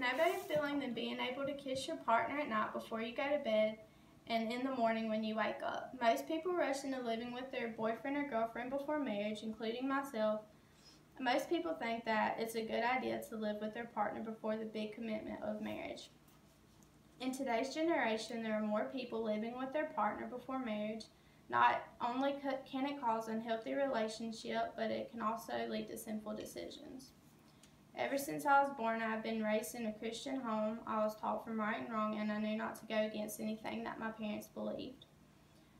no better feeling than being able to kiss your partner at night before you go to bed and in the morning when you wake up. Most people rush into living with their boyfriend or girlfriend before marriage, including myself. Most people think that it's a good idea to live with their partner before the big commitment of marriage. In today's generation, there are more people living with their partner before marriage. Not only can it cause unhealthy relationship, but it can also lead to sinful decisions. Ever since I was born, I have been raised in a Christian home. I was taught from right and wrong, and I knew not to go against anything that my parents believed.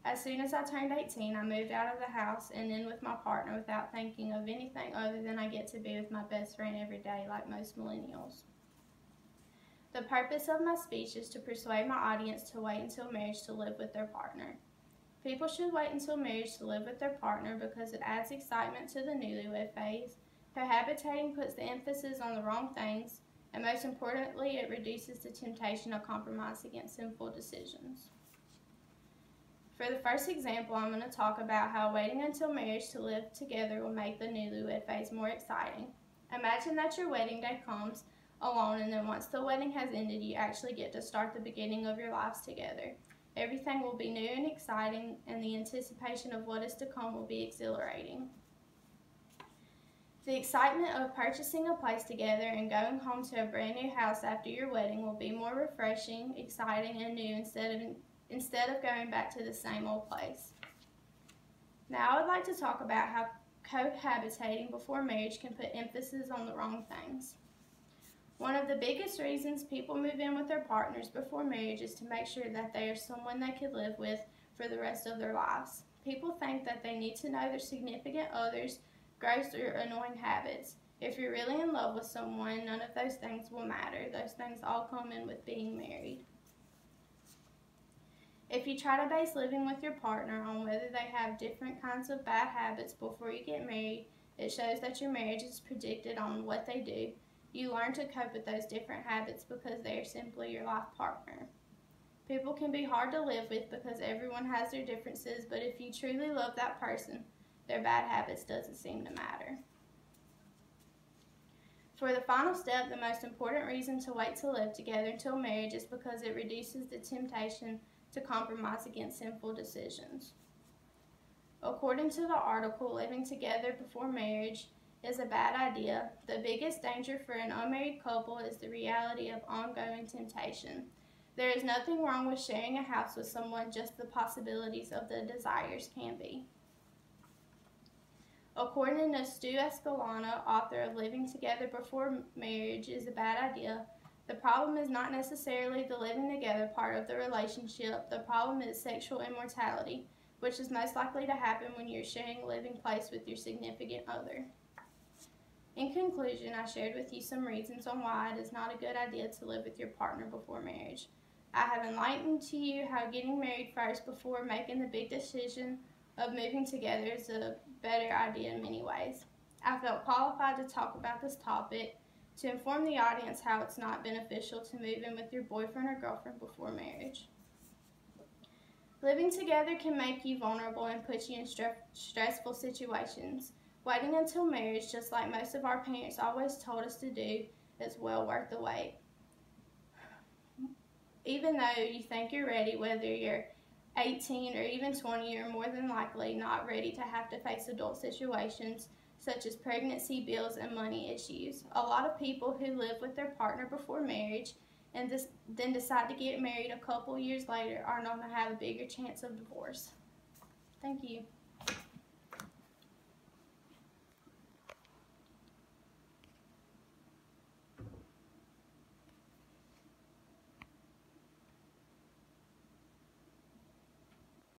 As soon as I turned 18, I moved out of the house and in with my partner without thinking of anything other than I get to be with my best friend every day like most millennials. The purpose of my speech is to persuade my audience to wait until marriage to live with their partner. People should wait until marriage to live with their partner because it adds excitement to the newlywed phase. Cohabitating puts the emphasis on the wrong things, and most importantly, it reduces the temptation of compromise against sinful decisions. For the first example, I'm going to talk about how waiting until marriage to live together will make the newlywed phase more exciting. Imagine that your wedding day comes alone, and then once the wedding has ended, you actually get to start the beginning of your lives together. Everything will be new and exciting, and the anticipation of what is to come will be exhilarating. The excitement of purchasing a place together and going home to a brand new house after your wedding will be more refreshing, exciting, and new instead of going back to the same old place. Now I would like to talk about how cohabitating before marriage can put emphasis on the wrong things. One of the biggest reasons people move in with their partners before marriage is to make sure that they are someone they could live with for the rest of their lives. People think that they need to know their significant other's gross or annoying habits. If you're really in love with someone, none of those things will matter. Those things all come in with being married. If you try to base living with your partner on whether they have different kinds of bad habits before you get married, it shows that your marriage is predicted on what they do. You learn to cope with those different habits because they are simply your life partner. People can be hard to live with because everyone has their differences, but if you truly love that person, their bad habits doesn't seem to matter. For the final step, the most important reason to wait to live together until marriage is because it reduces the temptation to compromise against sinful decisions. According to the article, living together before marriage is a bad idea. The biggest danger for an unmarried couple is the reality of ongoing temptation. There is nothing wrong with sharing a house with someone, just the possibilities of the desires can be. According to Stu Escalona, author of Living Together Before Marriage is a Bad Idea, the problem is not necessarily the living together part of the relationship. The problem is sexual immorality, which is most likely to happen when you're sharing a living place with your significant other. In conclusion, I shared with you some reasons on why it is not a good idea to live with your partner before marriage. I have enlightened to you how getting married first before making the big decision of moving together is a better idea in many ways. I felt qualified to talk about this topic to inform the audience how it's not beneficial to move in with your boyfriend or girlfriend before marriage. Living together can make you vulnerable and put you in stressful situations. Waiting until marriage, just like most of our parents always told us to do, is well worth the wait. Even though you think you're ready, whether you're 18 or even 20, you're more than likely not ready to have to face adult situations such as pregnancy, bills, and money issues. A lot of people who live with their partner before marriage and then decide to get married a couple years later are known to have a bigger chance of divorce. Thank you.